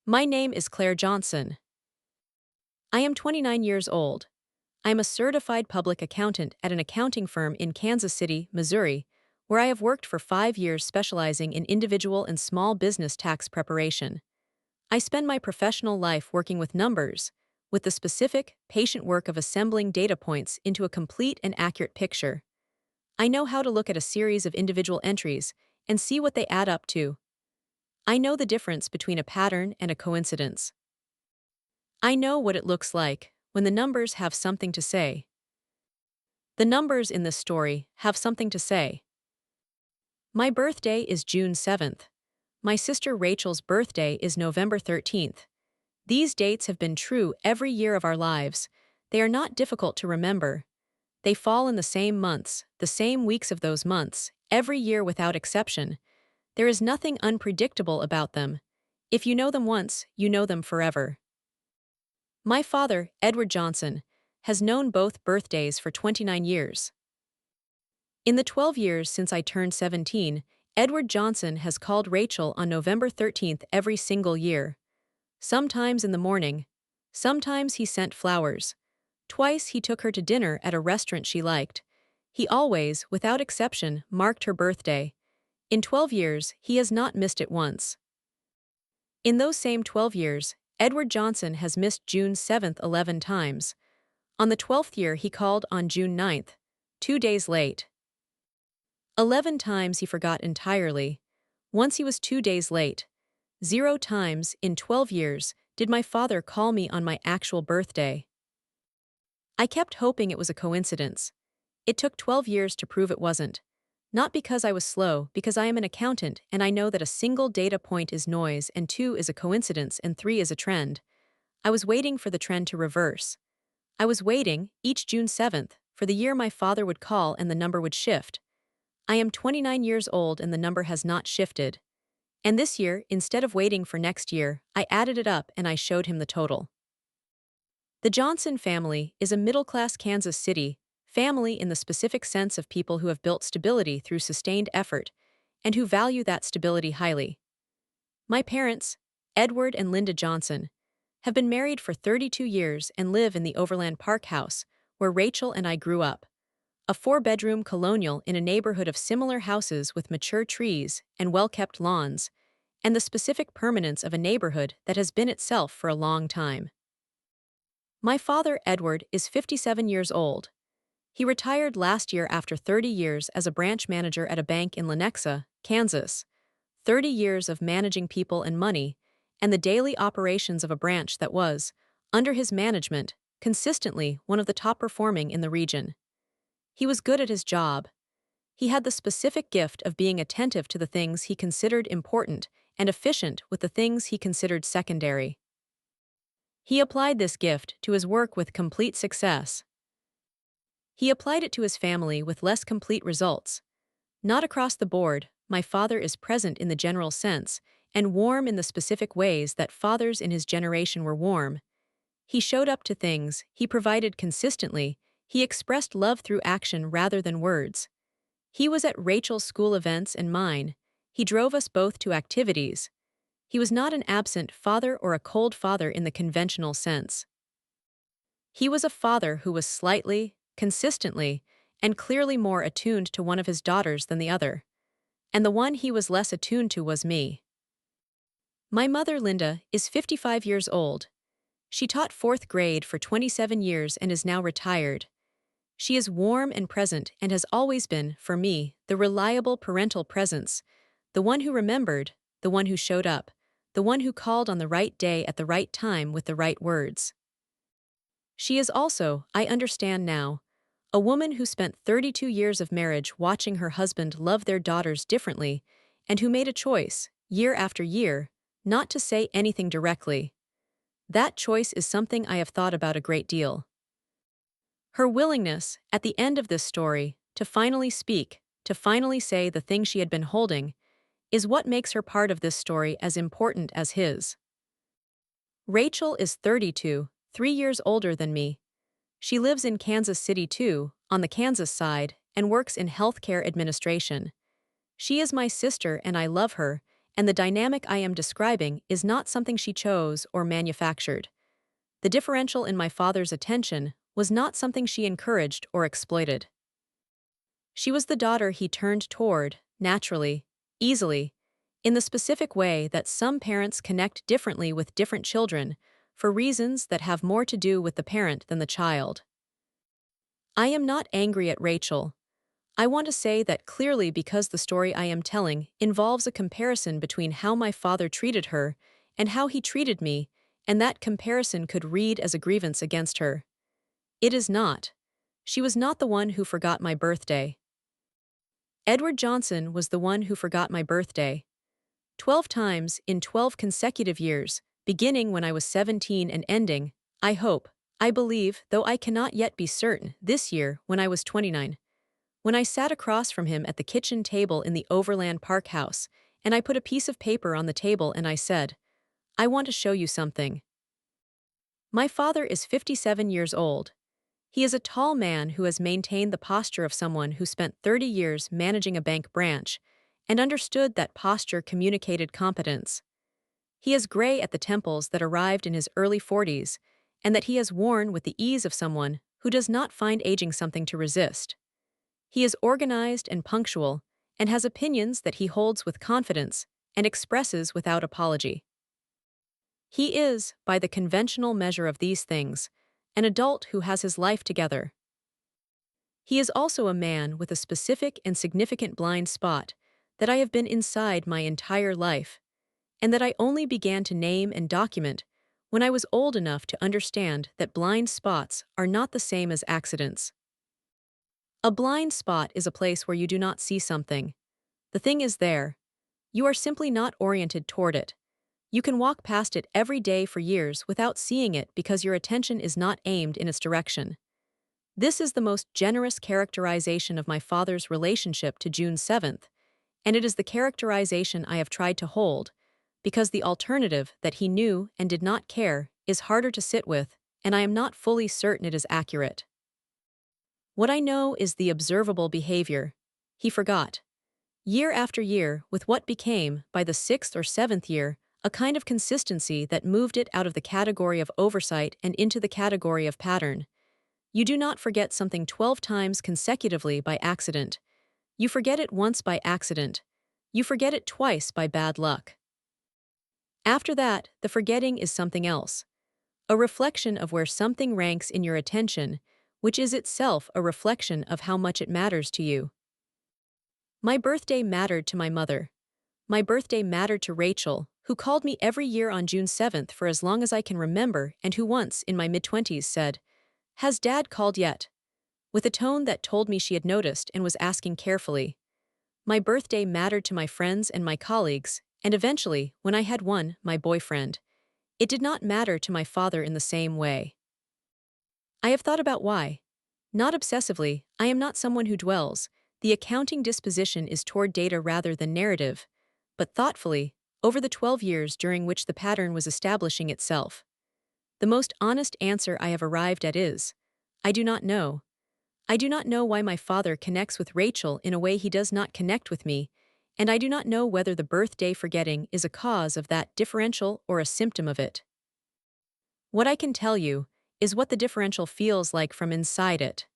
My name is Claire Johnson. I am 29 years old. I am a certified public accountant at an accounting firm in Kansas City, Missouri, where I have worked for 5 years specializing in individual and small business tax preparation. I spend my professional life working with numbers, with the specific, patient work of assembling data points into a complete and accurate picture. I know how to look at a series of individual entries and see what they add up to. I know the difference between a pattern and a coincidence. I know what it looks like when the numbers have something to say. The numbers in this story have something to say. My birthday is June 7th. My sister Rachel's birthday is November 13th. These dates have been true every year of our lives. They are not difficult to remember. They fall in the same months, the same weeks of those months, every year without exception. There is nothing unpredictable about them. If you know them once, you know them forever. My father, Edward Johnson, has known both birthdays for 29 years. In the 12 years since I turned 17, Edward Johnson has called Rachel on November 13th every single year. Sometimes in the morning, sometimes he sent flowers. Twice he took her to dinner at a restaurant she liked. He always, without exception, marked her birthday. In 12 years, he has not missed it once. In those same 12 years, Edward Johnson has missed June 7th 11 times. On the 12th year he called on June 9th, 2 days late. 11 times he forgot entirely. Once he was 2 days late. 0 times in 12 years did my father call me on my actual birthday. I kept hoping it was a coincidence. It took 12 years to prove it wasn't. Not because I was slow, because I am an accountant and I know that a single data point is noise and 2 is a coincidence and 3 is a trend. I was waiting for the trend to reverse. I was waiting, each June 7th, for the year my father would call and the number would shift. I am 29 years old and the number has not shifted. And this year, instead of waiting for next year, I added it up and I showed him the total. The Johnson family is a middle-class Kansas City family in the specific sense of people who have built stability through sustained effort and who value that stability highly. My parents, Edward and Linda Johnson, have been married for 32 years and live in the Overland Park house where Rachel and I grew up, a 4-bedroom colonial in a neighborhood of similar houses with mature trees and well-kept lawns, and the specific permanence of a neighborhood that has been itself for a long time. My father, Edward, is 57 years old. He retired last year after 30 years as a branch manager at a bank in Lenexa, Kansas. 30 years of managing people and money, and the daily operations of a branch that was, under his management, consistently one of the top performing in the region. He was good at his job. He had the specific gift of being attentive to the things he considered important and efficient with the things he considered secondary. He applied this gift to his work with complete success. He applied it to his family with less complete results. Not across the board, my father is present in the general sense and warm in the specific ways that fathers in his generation were warm. He showed up to things, he provided consistently, he expressed love through action rather than words. He was at Rachel's school events and mine. He drove us both to activities. He was not an absent father or a cold father in the conventional sense. He was a father who was slightly, consistently, and clearly more attuned to one of his daughters than the other. And the one he was less attuned to was me. My mother, Linda, is 55 years old. She taught 4th grade for 27 years and is now retired. She is warm and present and has always been, for me, the reliable parental presence, the one who remembered, the one who showed up, the one who called on the right day at the right time with the right words. She is also, I understand now, a woman who spent 32 years of marriage watching her husband love their daughters differently and who made a choice, year after year, not to say anything directly. That choice is something I have thought about a great deal. Her willingness, at the end of this story, to finally speak, to finally say the thing she had been holding, is what makes her part of this story as important as his. Rachel is 32, 3 years older than me. She lives in Kansas City too, on the Kansas side, and works in healthcare administration. She is my sister and I love her, and the dynamic I am describing is not something she chose or manufactured. The differential in my father's attention was not something she encouraged or exploited. She was the daughter he turned toward, naturally, easily, in the specific way that some parents connect differently with different children, for reasons that have more to do with the parent than the child. I am not angry at Rachel. I want to say that clearly because the story I am telling involves a comparison between how my father treated her and how he treated me, and that comparison could read as a grievance against her. It is not. She was not the one who forgot my birthday. Edward Johnson was the one who forgot my birthday. 12 times in 12 consecutive years, beginning when I was 17 and ending, I hope, I believe, though I cannot yet be certain, this year when I was 29. When I sat across from him at the kitchen table in the Overland Park house, and I put a piece of paper on the table and I said, "I want to show you something." My father is 57 years old. He is a tall man who has maintained the posture of someone who spent 30 years managing a bank branch and understood that posture communicated competence. He is gray at the temples that arrived in his early 40s, and that he has worn with the ease of someone who does not find aging something to resist. He is organized and punctual, and has opinions that he holds with confidence and expresses without apology. He is, by the conventional measure of these things, an adult who has his life together. He is also a man with a specific and significant blind spot that I have been inside my entire life, and that I only began to name and document when I was old enough to understand that blind spots are not the same as accidents. A blind spot is a place where you do not see something. The thing is there. You are simply not oriented toward it. You can walk past it every day for years without seeing it because your attention is not aimed in its direction. This is the most generous characterization of my father's relationship to June 7th, and it is the characterization I have tried to hold, because the alternative that he knew and did not care is harder to sit with, and I am not fully certain it is accurate. What I know is the observable behavior. He forgot. Year after year, with what became, by the 6th or 7th year, a kind of consistency that moved it out of the category of oversight and into the category of pattern. You do not forget something 12 times consecutively by accident. You forget it once by accident. You forget it twice by bad luck. After that, the forgetting is something else. A reflection of where something ranks in your attention, which is itself a reflection of how much it matters to you. My birthday mattered to my mother. My birthday mattered to Rachel, who called me every year on June 7th for as long as I can remember and who once, in my mid-20s, said, "Has Dad called yet?" with a tone that told me she had noticed and was asking carefully. My birthday mattered to my friends and my colleagues, and eventually, when I had one, my boyfriend. It did not matter to my father in the same way. I have thought about why. Not obsessively, I am not someone who dwells. The accounting disposition is toward data rather than narrative, but thoughtfully, over the 12 years during which the pattern was establishing itself. The most honest answer I have arrived at is, I do not know. I do not know why my father connects with Rachel in a way he does not connect with me, and I do not know whether the birthday forgetting is a cause of that differential or a symptom of it. What I can tell you is what the differential feels like from inside it.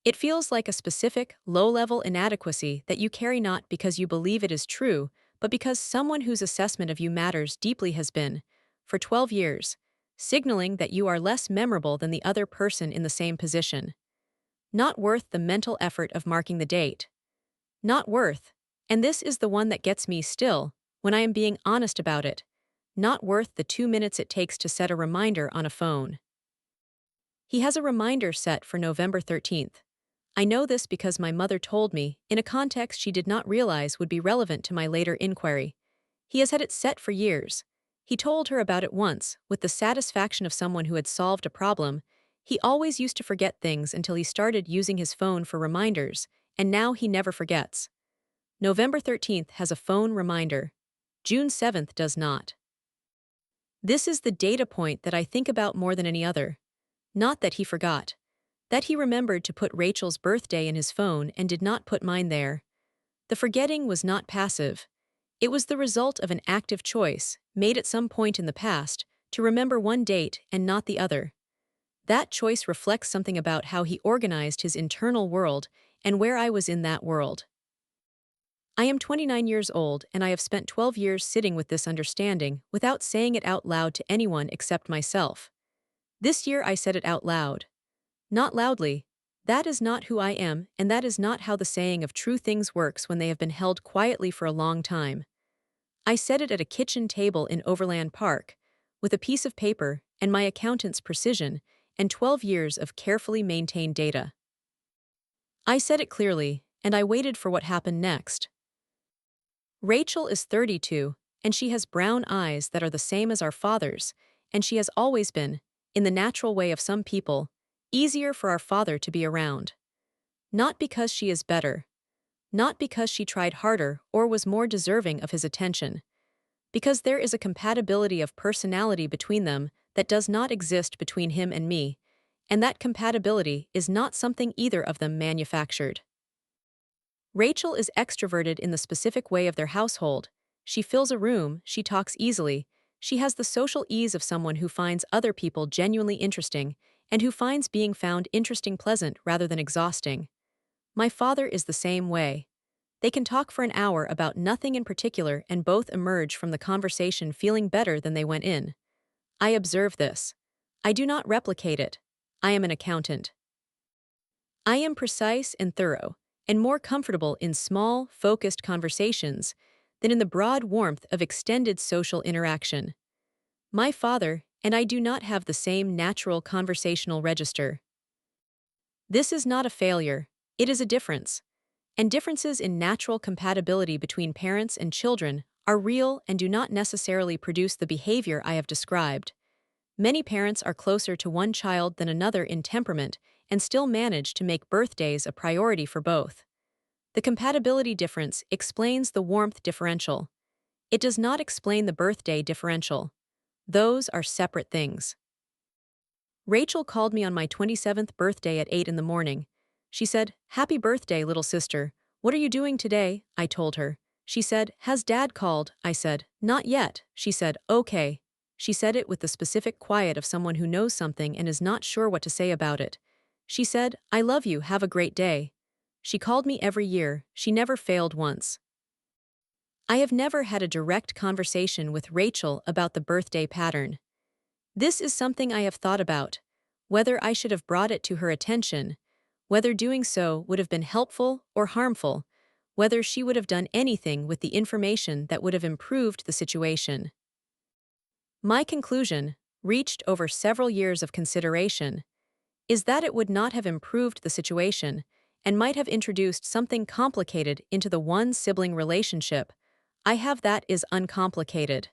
It feels like a specific, low-level inadequacy that you carry not because you believe it is true, but because someone whose assessment of you matters deeply has been, for 12 years, signaling that you are less memorable than the other person in the same position. Not worth the mental effort of marking the date. Not worth, and this is the one that gets me still, when I am being honest about it, not worth the 2 minutes it takes to set a reminder on a phone. He has a reminder set for November 13th. I know this because my mother told me, in a context she did not realize would be relevant to my later inquiry. He has had it set for years. He told her about it once, with the satisfaction of someone who had solved a problem. He always used to forget things until he started using his phone for reminders, and now he never forgets. November 13th has a phone reminder. June 7th does not. This is the data point that I think about more than any other. Not that he forgot. That he remembered to put Rachel's birthday in his phone and did not put mine there. The forgetting was not passive. It was the result of an active choice, made at some point in the past, to remember one date and not the other. That choice reflects something about how he organized his internal world and where I was in that world. I am 29 years old and I have spent 12 years sitting with this understanding without saying it out loud to anyone except myself. This year I said it out loud. Not loudly. That is not who I am, and that is not how the saying of true things works when they have been held quietly for a long time. I said it at a kitchen table in Overland Park, with a piece of paper and my accountant's precision and 12 years of carefully maintained data. I said it clearly, and I waited for what happened next. Rachel is 32, and she has brown eyes that are the same as our father's, and she has always been, in the natural way of some people, easier for our father to be around. Not because she is better. Not because she tried harder or was more deserving of his attention. Because there is a compatibility of personality between them that does not exist between him and me, and that compatibility is not something either of them manufactured. Rachel is extroverted in the specific way of their household. She fills a room, she talks easily, she has the social ease of someone who finds other people genuinely interesting, and who finds being found interesting pleasant rather than exhausting. My father is the same way. They can talk for an hour about nothing in particular and both emerge from the conversation feeling better than they went in. I observe this. I do not replicate it. I am an accountant. I am precise and thorough, and more comfortable in small, focused conversations than in the broad warmth of extended social interaction. My father and I do not have the same natural conversational register. This is not a failure, it is a difference. And differences in natural compatibility between parents and children are real and do not necessarily produce the behavior I have described. Many parents are closer to one child than another in temperament and still manage to make birthdays a priority for both. The compatibility difference explains the warmth differential. It does not explain the birthday differential. Those are separate things. Rachel called me on my 27th birthday at 8 in the morning. She said, "Happy birthday, little sister. What are you doing today?" I told her. She said, "Has Dad called?" I said, "Not yet." She said, "Okay." She said it with the specific quiet of someone who knows something and is not sure what to say about it. She said, "I love you, have a great day." She called me every year, she never failed once. I have never had a direct conversation with Rachel about the birthday pattern. This is something I have thought about, whether I should have brought it to her attention, whether doing so would have been helpful or harmful, whether she would have done anything with the information that would have improved the situation. My conclusion, reached over several years of consideration, is that it would not have improved the situation and might have introduced something complicated into the one-sibling relationship. I have that is uncomplicated.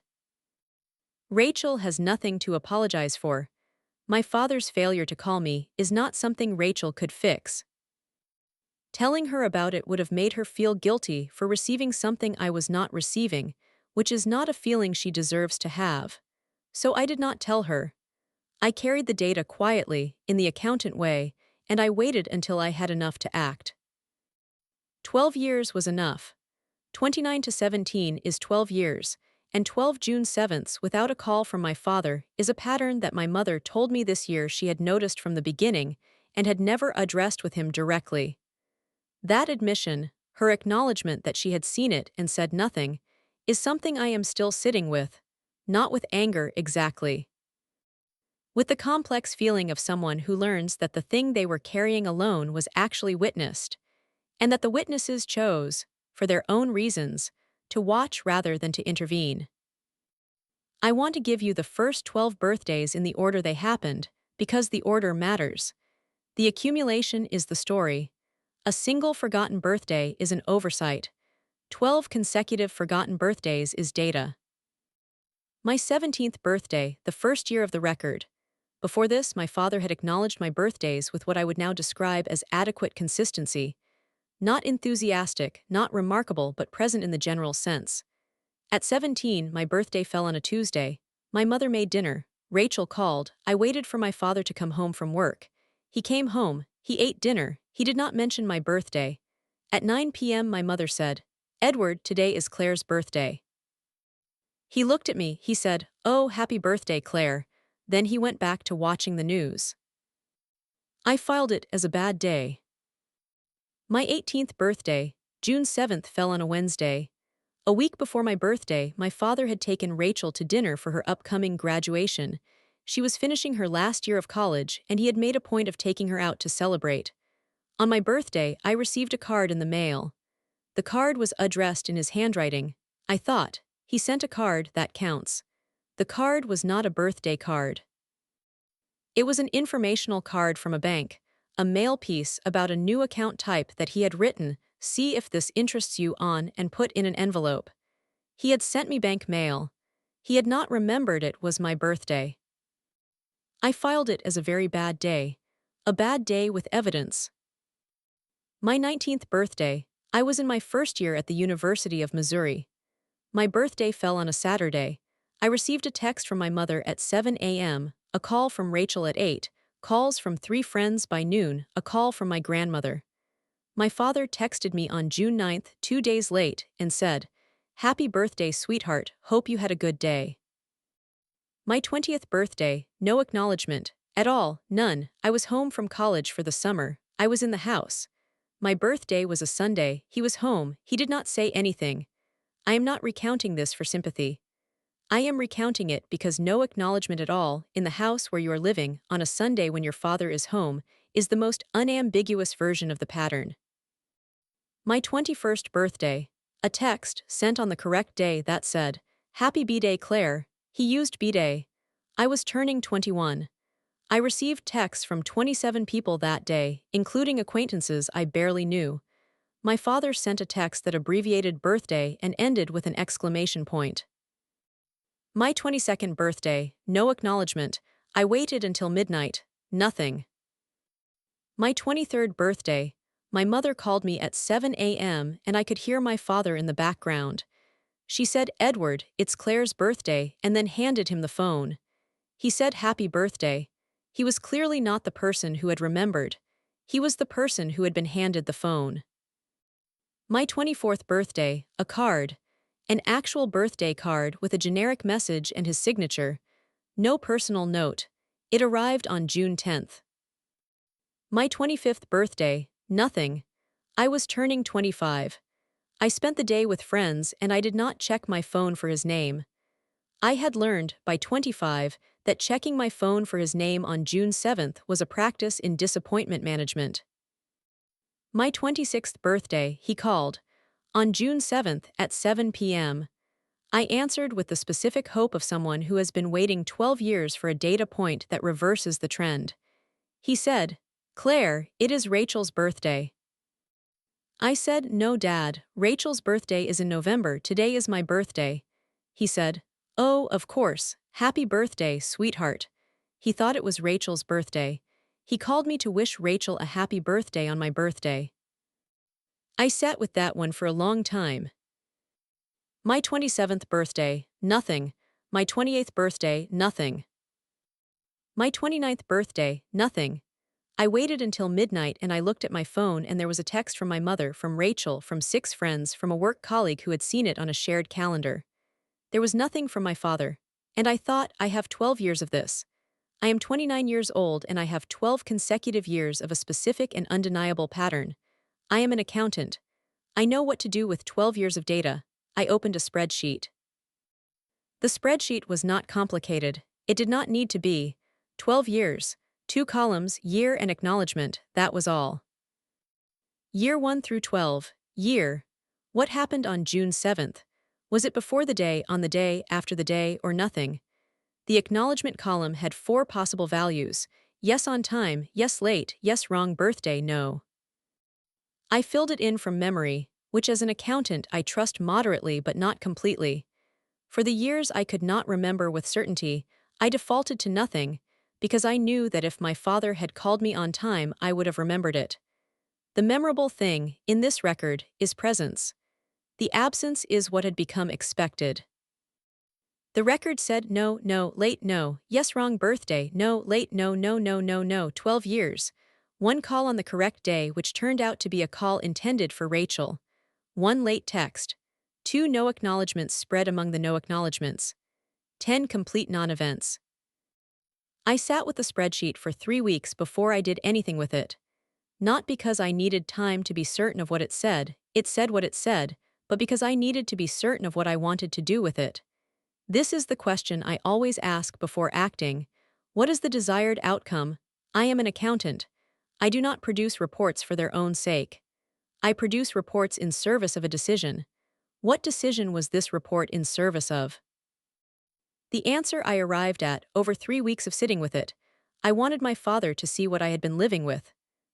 Rachel has nothing to apologize for. My father's failure to call me is not something Rachel could fix. Telling her about it would have made her feel guilty for receiving something I was not receiving, which is not a feeling she deserves to have. So I did not tell her. I carried the data quietly, in the accountant way, and I waited until I had enough to act. 12 years was enough. 29 to 17 is 12 years, and 12 June 7ths without a call from my father is a pattern that my mother told me this year she had noticed from the beginning and had never addressed with him directly. That admission, her acknowledgment that she had seen it and said nothing, is something I am still sitting with, not with anger exactly. With the complex feeling of someone who learns that the thing they were carrying alone was actually witnessed, and that the witnesses chose, for their own reasons, to watch rather than to intervene. I want to give you the first 12 birthdays in the order they happened, because the order matters. The accumulation is the story. A single forgotten birthday is an oversight. 12 consecutive forgotten birthdays is data. My 17th birthday, the first year of the record. Before this, my father had acknowledged my birthdays with what I would now describe as adequate consistency. Not enthusiastic, not remarkable, but present in the general sense. At 17, my birthday fell on a Tuesday. My mother made dinner. Rachel called. I waited for my father to come home from work. He came home. He ate dinner. He did not mention my birthday. At 9 p.m. my mother said, "Edward, today is Claire's birthday." He looked at me, he said, "Oh, happy birthday, Claire." Then he went back to watching the news. I filed it as a bad day. My 18th birthday, June 7th, fell on a Wednesday. A week before my birthday, my father had taken Rachel to dinner for her upcoming graduation. She was finishing her last year of college, and he had made a point of taking her out to celebrate. On my birthday, I received a card in the mail. The card was addressed in his handwriting. I thought, he sent a card, that counts. The card was not a birthday card. It was an informational card from a bank, a mail piece about a new account type that he had written, "See if this interests you," on, and put in an envelope. He had sent me bank mail. He had not remembered it was my birthday. I filed it as a very bad day. A bad day with evidence. My 19th birthday, I was in my first year at the University of Missouri. My birthday fell on a Saturday. I received a text from my mother at 7 a.m., a call from Rachel at 8, calls from 3 friends by noon, a call from my grandmother. My father texted me on June 9th, 2 days late, and said, "Happy birthday, sweetheart, hope you had a good day." My 20th birthday, no acknowledgement, at all, none. I was home from college for the summer. I was in the house. My birthday was a Sunday. He was home. He did not say anything. I am not recounting this for sympathy. I am recounting it because no acknowledgement at all, in the house where you are living, on a Sunday when your father is home, is the most unambiguous version of the pattern. My 21st birthday, a text sent on the correct day that said, "Happy B-Day, Claire." He used B-Day. I was turning 21. I received texts from 27 people that day, including acquaintances I barely knew. My father sent a text that abbreviated birthday and ended with an exclamation point. My 22nd birthday, no acknowledgement. I waited until midnight. Nothing. My 23rd birthday, my mother called me at 7 a.m. and I could hear my father in the background. She said, "Edward, it's Claire's birthday," and then handed him the phone. He said happy birthday. He was clearly not the person who had remembered. He was the person who had been handed the phone. My 24th birthday, a card. An actual birthday card with a generic message and his signature. No personal note. It arrived on June 10th. My 25th birthday, nothing. I was turning 25. I spent the day with friends and I did not check my phone for his name. I had learned, by 25, that checking my phone for his name on June 7th was a practice in disappointment management. My 26th birthday, he called. On June 7th at 7 p.m. I answered with the specific hope of someone who has been waiting 12 years for a data point that reverses the trend. He said, "Claire, it is Rachel's birthday." I said, "No, Dad, Rachel's birthday is in November, today is my birthday." He said, "Oh, of course, happy birthday, sweetheart." He thought it was Rachel's birthday. He called me to wish Rachel a happy birthday on my birthday. I sat with that one for a long time. My 27th birthday, nothing. My 28th birthday, nothing. My 29th birthday, nothing. I waited until midnight and I looked at my phone and there was a text from my mother, from Rachel, from 6 friends, from a work colleague who had seen it on a shared calendar. There was nothing from my father. And I thought, I have 12 years of this. I am 29 years old and I have 12 consecutive years of a specific and undeniable pattern. I am an accountant. I know what to do with 12 years of data. I opened a spreadsheet. The spreadsheet was not complicated. It did not need to be. 12 years, 2 columns, year and acknowledgement, that was all. Year 1 through 12, year. What happened on June 7th? Was it before the day, on the day, after the day, or nothing? The acknowledgement column had 4 possible values. Yes on time, yes late, yes wrong birthday, no. I filled it in from memory, which as an accountant I trust moderately but not completely. For the years I could not remember with certainty, I defaulted to nothing, because I knew that if my father had called me on time I would have remembered it. The memorable thing, in this record, is presence. The absence is what had become expected. The record said no, no, late, no, yes, wrong birthday, no, late, no, no, no, no, no, 12 years. 1 call on the correct day which turned out to be a call intended for Rachel. 1 late text, 2 no acknowledgements spread among the no acknowledgements, 10 complete non-events. I sat with the spreadsheet for 3 weeks before I did anything with it. Not because I needed time to be certain of what it said what it said, but because I needed to be certain of what I wanted to do with it. This is the question I always ask before acting. What is the desired outcome? I am an accountant. I do not produce reports for their own sake. I produce reports in service of a decision. What decision was this report in service of? The answer I arrived at over 3 weeks of sitting with it. I wanted my father to see what I had been living with.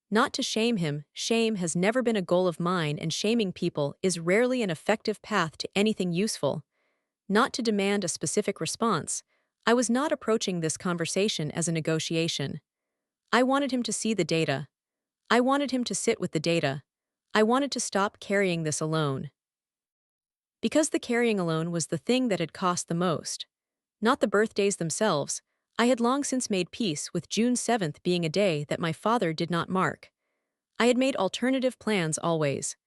Not to shame him, shame has never been a goal of mine, and shaming people is rarely an effective path to anything useful. Not to demand a specific response. I was not approaching this conversation as a negotiation. I wanted him to see the data. I wanted him to sit with the data. I wanted to stop carrying this alone. Because the carrying alone was the thing that had cost the most. Not the birthdays themselves. I had long since made peace with June 7th being a day that my father did not mark. I had made alternative plans always.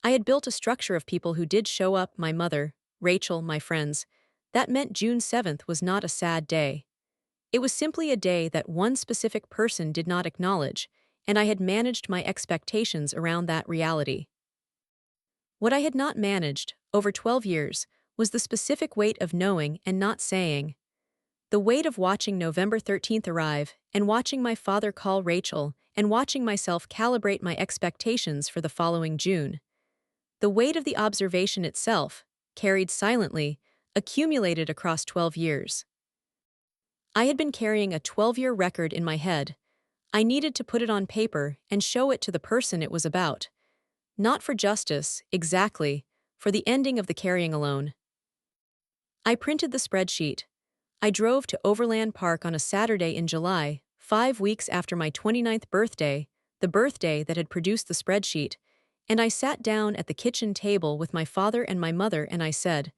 I had built a structure of people who did show up: my mother, Rachel, my friends. That meant June 7th was not a sad day. It was simply a day that one specific person did not acknowledge, and I had managed my expectations around that reality. What I had not managed, over 12 years, was the specific weight of knowing and not saying. The weight of watching November 13th arrive, and watching my father call Rachel, and watching myself calibrate my expectations for the following June. The weight of the observation itself, carried silently, accumulated across 12 years. I had been carrying a 12-year record in my head. I needed to put it on paper and show it to the person it was about. Not for justice, exactly, for the ending of the carrying alone. I printed the spreadsheet. I drove to Overland Park on a Saturday in July, 5 weeks after my 29th birthday, the birthday that had produced the spreadsheet, and I sat down at the kitchen table with my father and my mother, and I said,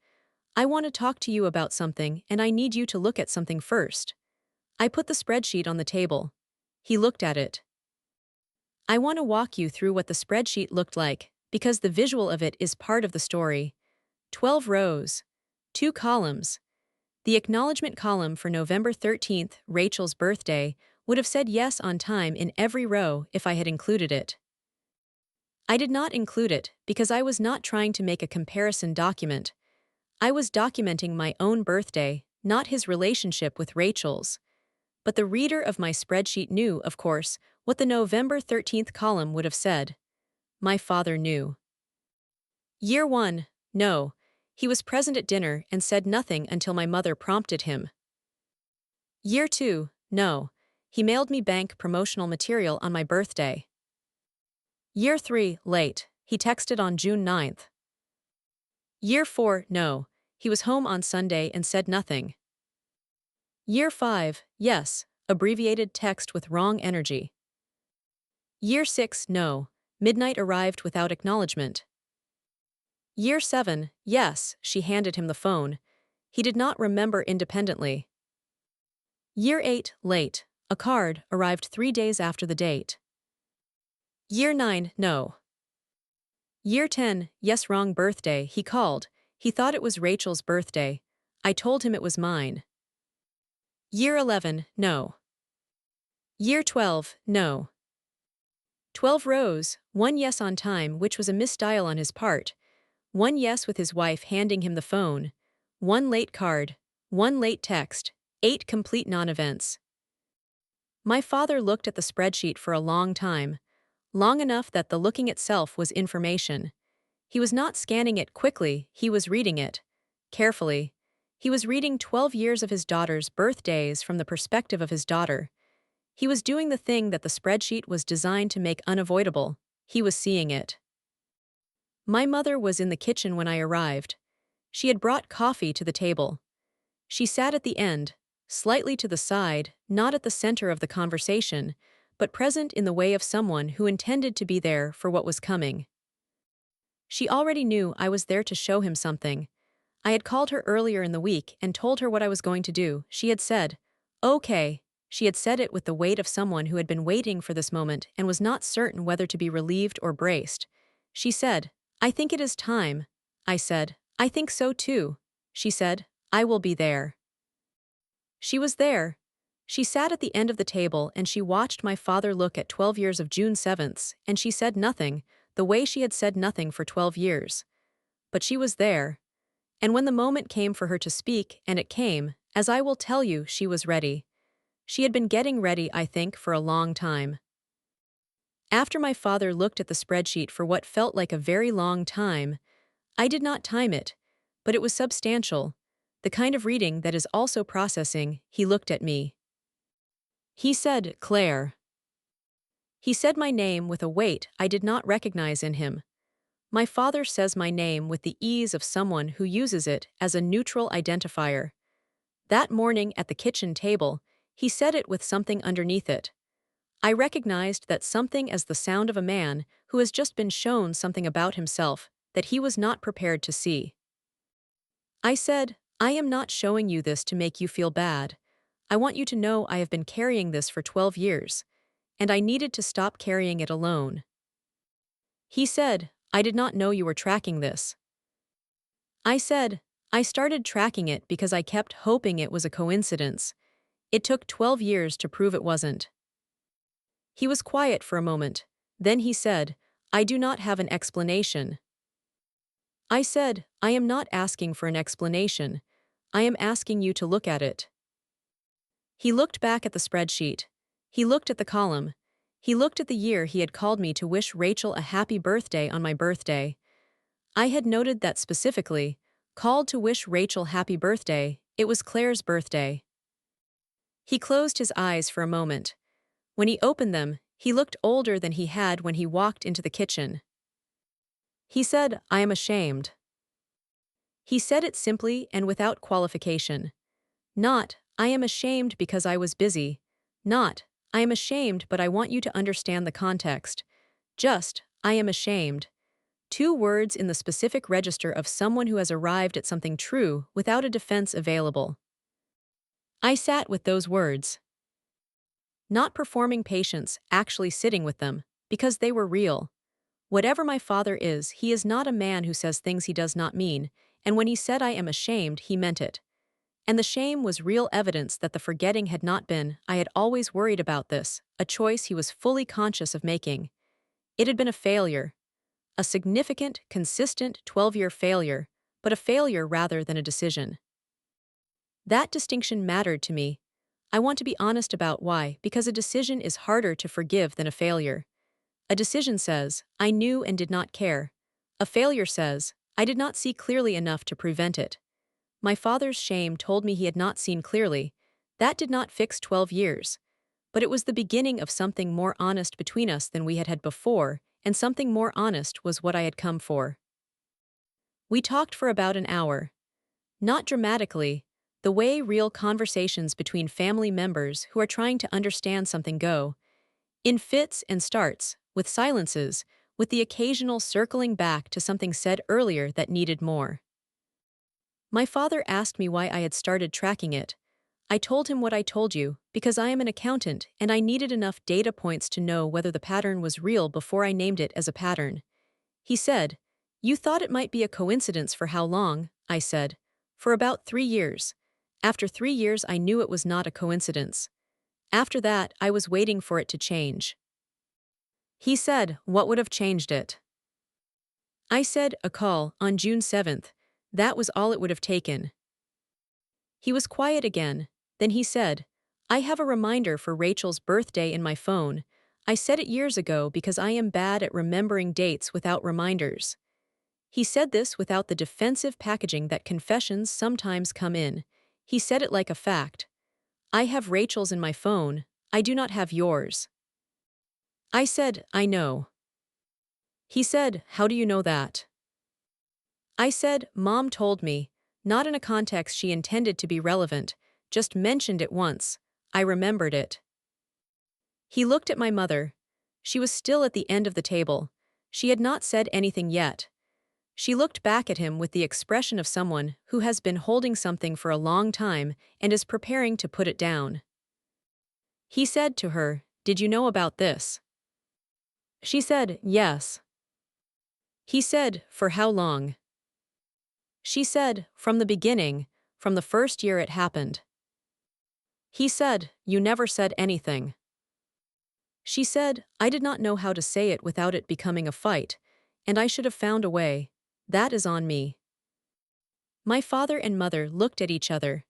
I want to talk to you about something, and I need you to look at something first. I put the spreadsheet on the table. He looked at it. I want to walk you through what the spreadsheet looked like, because the visual of it is part of the story. 12 rows. 2 columns. The acknowledgement column for November 13th, Rachel's birthday, would have said yes on time in every row if I had included it. I did not include it because I was not trying to make a comparison document. I was documenting my own birthday, not his relationship with Rachel's. But the reader of my spreadsheet knew, of course, what the November 13th column would have said. My father knew. Year 1, no. He was present at dinner and said nothing until my mother prompted him. Year 2, no. He mailed me bank promotional material on my birthday. Year 3, late. He texted on June 9th. Year 4, no. He was home on Sunday and said nothing. Year 5, yes. Abbreviated text with wrong energy. Year 6, no. Midnight arrived without acknowledgement. Year 7, yes. She handed him the phone. He did not remember independently. Year 8, late. A card arrived 3 days after the date. Year 9, no. Year 10, yes, wrong birthday. He called. He thought it was Rachel's birthday. I told him it was mine. Year 11, no. Year 12, no. 12 rows, 1 yes on time, which was a misdial on his part. 1 yes with his wife handing him the phone. 1 late card. 1 late text. 8 complete non-events. My father looked at the spreadsheet for a long time. Long enough that the looking itself was information. He was not scanning it quickly, he was reading it. Carefully. He was reading 12 years of his daughter's birthdays from the perspective of his daughter. He was doing the thing that the spreadsheet was designed to make unavoidable. He was seeing it. My mother was in the kitchen when I arrived. She had brought coffee to the table. She sat at the end, slightly to the side, not at the center of the conversation, but present in the way of someone who intended to be there for what was coming. She already knew I was there to show him something. I had called her earlier in the week and told her what I was going to do. She had said, "Okay." She had said it with the weight of someone who had been waiting for this moment and was not certain whether to be relieved or braced. She said, I think it is time, I said. I think so too, she said. I will be there. She was there. She sat at the end of the table and she watched my father look at 12 years of June 7th, and she said nothing, the way she had said nothing for 12 years. But she was there. And when the moment came for her to speak, and it came, as I will tell you, she was ready. She had been getting ready, I think, for a long time. After my father looked at the spreadsheet for what felt like a very long time, I did not time it, but it was substantial, the kind of reading that is also processing. He looked at me. He said, Claire. He said my name with a weight I did not recognize in him. My father says my name with the ease of someone who uses it as a neutral identifier. That morning at the kitchen table, he said it with something underneath it. I recognized that something as the sound of a man who has just been shown something about himself that he was not prepared to see. I said, I am not showing you this to make you feel bad. I want you to know I have been carrying this for 12 years, and I needed to stop carrying it alone. He said, I did not know you were tracking this. I said, I started tracking it because I kept hoping it was a coincidence. It took 12 years to prove it wasn't. He was quiet for a moment. Then he said, I do not have an explanation. I said, I am not asking for an explanation. I am asking you to look at it. He looked back at the spreadsheet. He looked at the column. He looked at the year he had called me to wish Rachel a happy birthday on my birthday. I had noted that specifically, called to wish Rachel happy birthday, it was Claire's birthday. He closed his eyes for a moment. When he opened them, he looked older than he had when he walked into the kitchen. He said, I am ashamed. He said it simply and without qualification. Not, I am ashamed because I was busy. Not, I am ashamed but I want you to understand the context. Just, I am ashamed. 2 words in the specific register of someone who has arrived at something true without a defense available. I sat with those words. Not performing patience, actually sitting with them, because they were real. Whatever my father is, he is not a man who says things he does not mean, and when he said I am ashamed, he meant it. And the shame was real evidence that the forgetting had not been, I had always worried about this, a choice he was fully conscious of making. It had been a failure. A significant, consistent 12-year failure, but a failure rather than a decision. That distinction mattered to me. I want to be honest about why, because a decision is harder to forgive than a failure. A decision says, I knew and did not care. A failure says, I did not see clearly enough to prevent it. My father's shame told me he had not seen clearly. That did not fix 12 years. But it was the beginning of something more honest between us than we had had before, and something more honest was what I had come for. We talked for about an hour. Not dramatically, the way real conversations between family members who are trying to understand something go. In fits and starts, with silences, with the occasional circling back to something said earlier that needed more. My father asked me why I had started tracking it. I told him what I told you, because I am an accountant and I needed enough data points to know whether the pattern was real before I named it as a pattern. He said, You thought it might be a coincidence for how long? I said, For about 3 years. After 3 years I knew it was not a coincidence. After that, I was waiting for it to change. He said, What would have changed it? I said, A call, on June 7th. That was all it would have taken. He was quiet again. Then he said, I have a reminder for Rachel's birthday in my phone. I said it years ago because I am bad at remembering dates without reminders. He said this without the defensive packaging that confessions sometimes come in. He said it like a fact. I have Rachel's in my phone. I do not have yours. I said, I know. He said, How do you know that? I said, Mom told me, not in a context she intended to be relevant, just mentioned it once. I remembered it. He looked at my mother. She was still at the end of the table. She had not said anything yet. She looked back at him with the expression of someone who has been holding something for a long time and is preparing to put it down. He said to her, Did you know about this? She said, Yes. He said, "For how long?" She said, "From the beginning, from the first year it happened." He said, "You never said anything." She said, "I did not know how to say it without it becoming a fight, and I should have found a way. That is on me." My father and mother looked at each other,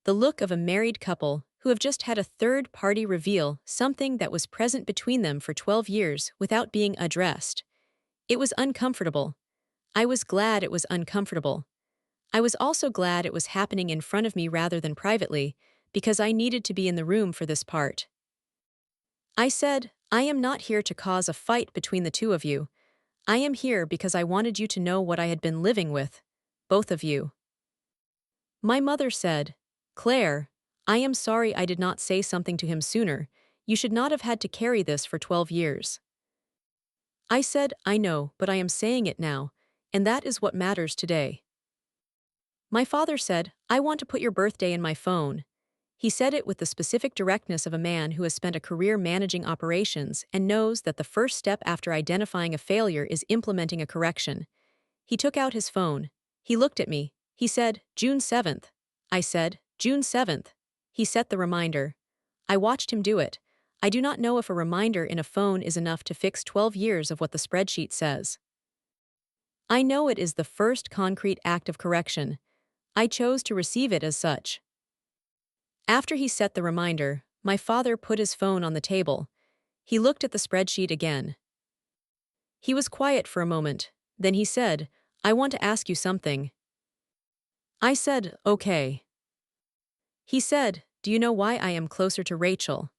the look of a married couple who have just had a third party reveal something that was present between them for 12 years without being addressed. It was uncomfortable. I was glad it was uncomfortable. I was also glad it was happening in front of me rather than privately, because I needed to be in the room for this part. I said, "I am not here to cause a fight between the two of you. I am here because I wanted you to know what I had been living with, both of you." My mother said, "Claire, I am sorry I did not say something to him sooner. You should not have had to carry this for 12 years. I said, "I know, but I am saying it now, and that is what matters today." My father said, "I want to put your birthday in my phone." He said it with the specific directness of a man who has spent a career managing operations and knows that the first step after identifying a failure is implementing a correction. He took out his phone. He looked at me. He said, "June 7th. I said, "June 7th. He set the reminder. I watched him do it. I do not know if a reminder in a phone is enough to fix 12 years of what the spreadsheet says. I know it is the first concrete act of correction. I chose to receive it as such. After he set the reminder, my father put his phone on the table. He looked at the spreadsheet again. He was quiet for a moment. Then he said, "I want to ask you something." I said, "Okay." He said, "Do you know why I am closer to Rachel?"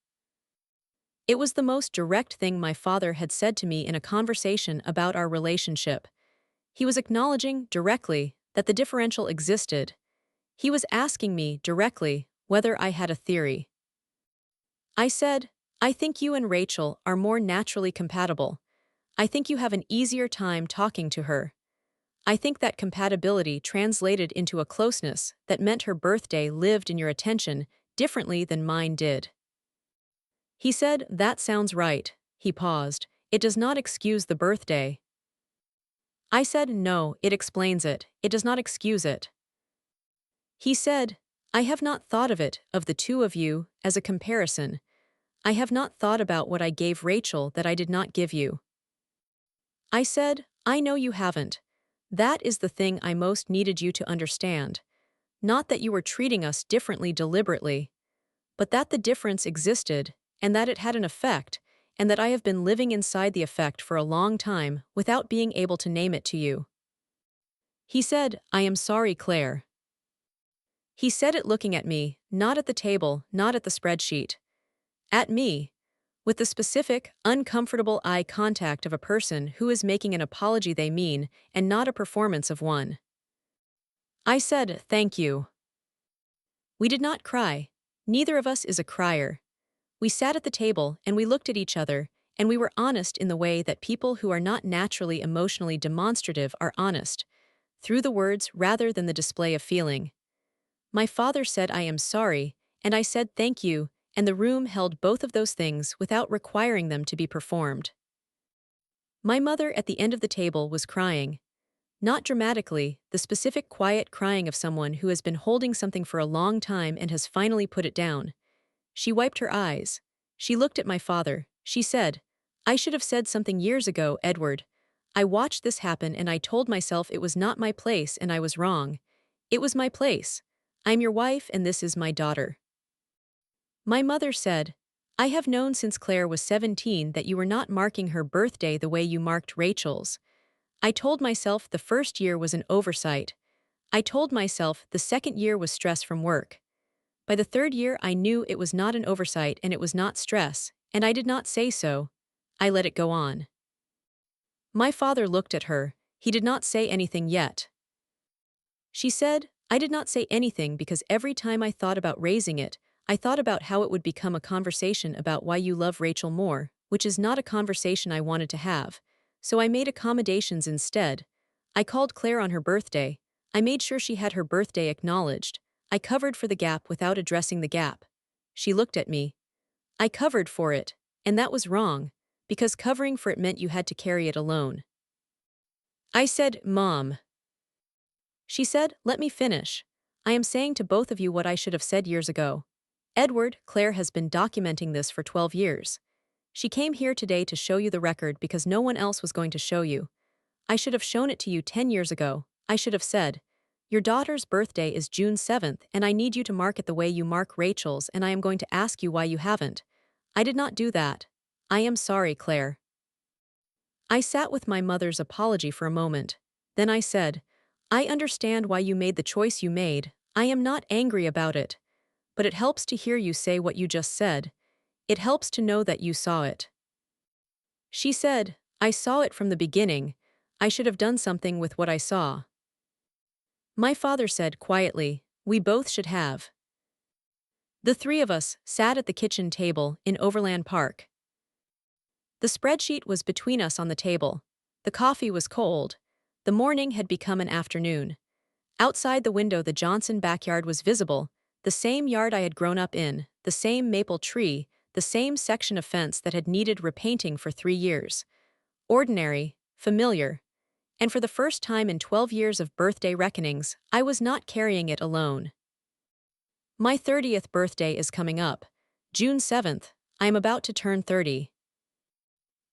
It was the most direct thing my father had said to me in a conversation about our relationship. He was acknowledging, directly, that the differential existed. He was asking me, directly, whether I had a theory. I said, "I think you and Rachel are more naturally compatible. I think you have an easier time talking to her. I think that compatibility translated into a closeness that meant her birthday lived in your attention differently than mine did." He said, "That sounds right." He paused. "It does not excuse the birthday." I said, "No, it explains it. It does not excuse it." He said, "I have not thought of the two of you, as a comparison. I have not thought about what I gave Rachel that I did not give you." I said, "I know you haven't. That is the thing I most needed you to understand. Not that you were treating us differently deliberately, but that the difference existed, and that it had an effect, and that I have been living inside the effect for a long time without being able to name it to you." He said, "I am sorry, Claire." He said it looking at me, not at the table, not at the spreadsheet. At me, with the specific, uncomfortable eye contact of a person who is making an apology they mean and not a performance of one. I said, "Thank you." We did not cry. Neither of us is a crier. We sat at the table and we looked at each other, and we were honest in the way that people who are not naturally emotionally demonstrative are honest, through the words rather than the display of feeling. My father said, "I am sorry," and I said, "Thank you," and the room held both of those things without requiring them to be performed. My mother at the end of the table was crying. Not dramatically, the specific quiet crying of someone who has been holding something for a long time and has finally put it down. She wiped her eyes. She looked at my father. She said, "I should have said something years ago, Edward. I watched this happen and I told myself it was not my place and I was wrong. It was my place. I'm your wife and this is my daughter." My mother said, "I have known since Claire was 17 that you were not marking her birthday the way you marked Rachel's. I told myself the first year was an oversight. I told myself the second year was stress from work. By the third year I knew it was not an oversight and it was not stress, and I did not say so. I let it go on." My father looked at her. He did not say anything yet. She said, "I did not say anything because every time I thought about raising it, I thought about how it would become a conversation about why you love Rachel more, which is not a conversation I wanted to have. So I made accommodations instead. I called Claire on her birthday. I made sure she had her birthday acknowledged. I covered for the gap without addressing the gap." She looked at me. "I covered for it, and that was wrong, because covering for it meant you had to carry it alone." I said, Mom. She said, let me finish. I am saying to both of you what I should have said years ago. Edward, Claire has been documenting this for 12 years. She came here today to show you the record because no one else was going to show you. I should have shown it to you 10 years ago. I should have said, your daughter's birthday is June 7th and I need you to mark it the way you mark Rachel's and I am going to ask you why you haven't. I did not do that. I am sorry, Claire. I sat with my mother's apology for a moment. Then I said, I understand why you made the choice you made. I am not angry about it. But it helps to hear you say what you just said. It helps to know that you saw it. She said, I saw it from the beginning. I should have done something with what I saw. My father said quietly, we both should have. The three of us sat at the kitchen table in Overland Park. The spreadsheet was between us on the table. The coffee was cold. The morning had become an afternoon. Outside the window the Johnson backyard was visible, the same yard I had grown up in, the same maple tree, the same section of fence that had needed repainting for 3 years. Ordinary, familiar. And for the first time in 12 years of birthday reckonings, I was not carrying it alone. My 30th birthday is coming up. June 7th, I am about to turn 30.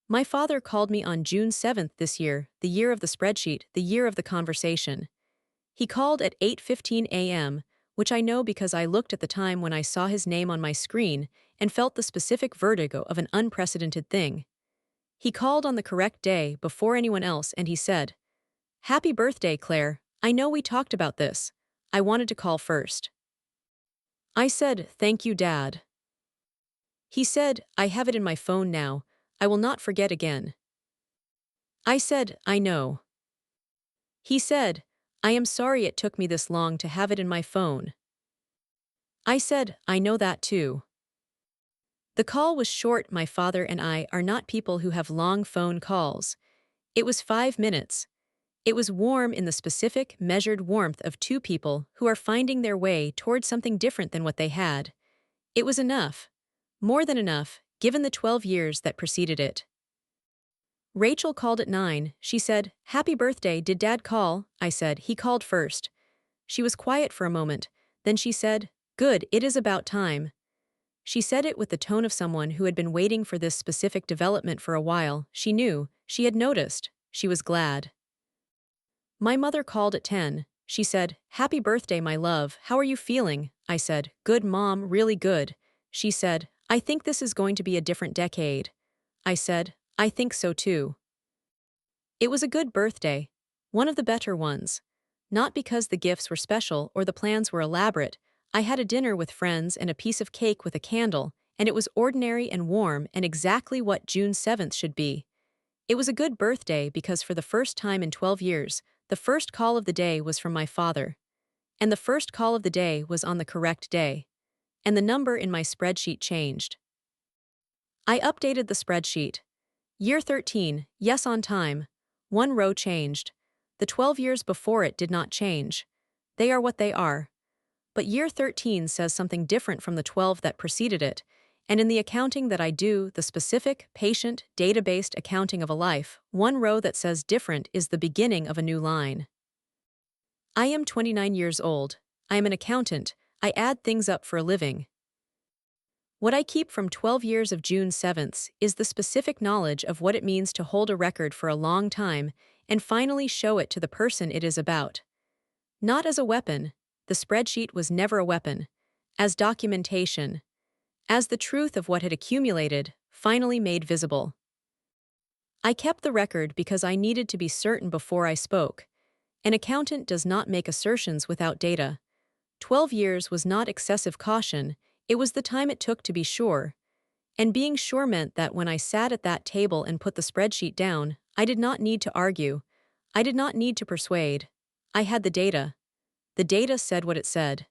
My father called me on June 7th this year, the year of the spreadsheet, the year of the conversation. He called at 8:15 a.m., which I know because I looked at the time when I saw his name on my screen and felt the specific vertigo of an unprecedented thing. He called on the correct day before anyone else and he said, Happy birthday, Claire. I know we talked about this. I wanted to call first. I said, thank you, Dad. He said, I have it in my phone now. I will not forget again. I said, I know. He said, I am sorry it took me this long to have it in my phone. I said, I know that too. The call was short. My father and I are not people who have long phone calls. It was 5 minutes. It was warm in the specific, measured warmth of two people who are finding their way toward something different than what they had. It was enough. More than enough, given the 12 years that preceded it. Rachel called at 9. She said, Happy birthday, did Dad call? I said, he called first. She was quiet for a moment. Then she said, Good, it is about time. She said it with the tone of someone who had been waiting for this specific development for a while. She knew, she had noticed, she was glad. My mother called at 10. She said, Happy birthday, my love, how are you feeling? I said, Good, Mom, really good. She said, I think this is going to be a different decade. I said, I think so too. It was a good birthday. One of the better ones. Not because the gifts were special or the plans were elaborate. I had a dinner with friends and a piece of cake with a candle, and it was ordinary and warm and exactly what June 7th should be. It was a good birthday because for the first time in 12 years, the first call of the day was from my father. And the first call of the day was on the correct day. And the number in my spreadsheet changed. I updated the spreadsheet. Year 13, yes on time. One row changed. The 12 years before it did not change. They are what they are. But year 13 says something different from the 12 that preceded it, and in the accounting that I do, the specific, patient, data-based accounting of a life, one row that says different is the beginning of a new line. I am 29 years old. I am an accountant. I add things up for a living. What I keep from 12 years of June 7th is the specific knowledge of what it means to hold a record for a long time and finally show it to the person it is about. Not as a weapon, the spreadsheet was never a weapon, as documentation, as the truth of what had accumulated, finally made visible. I kept the record because I needed to be certain before I spoke. An accountant does not make assertions without data. 12 years was not excessive caution, it was the time it took to be sure. And being sure meant that when I sat at that table and put the spreadsheet down, I did not need to argue. I did not need to persuade. I had the data. The data said what it said.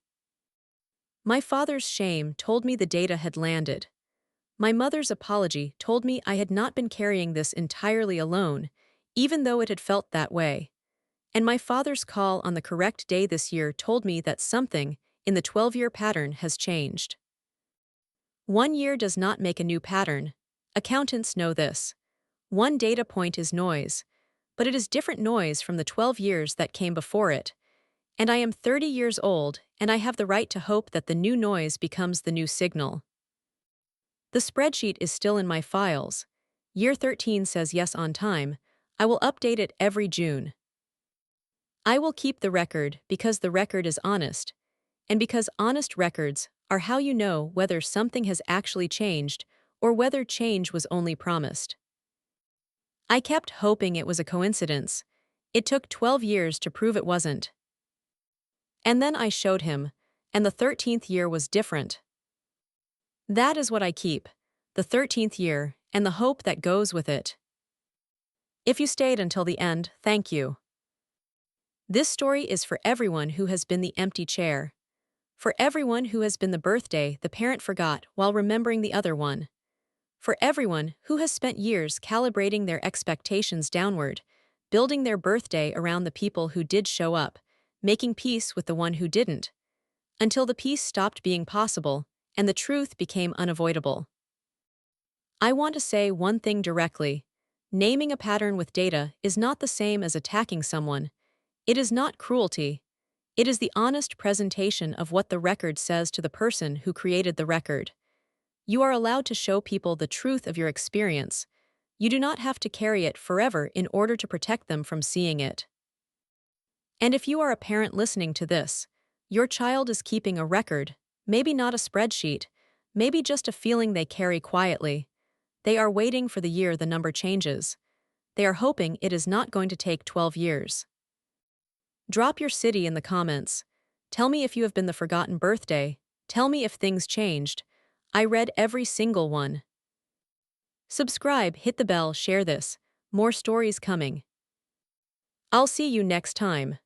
My father's shame told me the data had landed. My mother's apology told me I had not been carrying this entirely alone, even though it had felt that way. And my father's call on the correct day this year told me that something, in the 12-year pattern, has changed. 1 year does not make a new pattern. Accountants know this. One data point is noise. but it is different noise from the 12 years that came before it. And I am 30 years old, and I have the right to hope that the new noise becomes the new signal. The spreadsheet is still in my files. Year 13 says yes on time. I will update it every June. I will keep the record because the record is honest, and because honest records are how you know whether something has actually changed or whether change was only promised. I kept hoping it was a coincidence. It took 12 years to prove it wasn't. And then I showed him, and the 13th year was different. That is what I keep, the 13th year, and the hope that goes with it. If you stayed until the end, thank you. This story is for everyone who has been the empty chair. For everyone who has been the birthday the parent forgot while remembering the other one. For everyone who has spent years calibrating their expectations downward, building their birthday around the people who did show up, making peace with the one who didn't, until the peace stopped being possible and the truth became unavoidable. I want to say one thing directly. Naming a pattern with data is not the same as attacking someone. It is not cruelty. It is the honest presentation of what the record says to the person who created the record. You are allowed to show people the truth of your experience. You do not have to carry it forever in order to protect them from seeing it. And if you are a parent listening to this, your child is keeping a record, maybe not a spreadsheet, maybe just a feeling they carry quietly. They are waiting for the year the number changes. They are hoping it is not going to take 12 years. Drop your city in the comments. Tell me if you have been the forgotten birthday. Tell me if things changed. I read every single one. Subscribe, hit the bell, share this. More stories coming. I'll see you next time.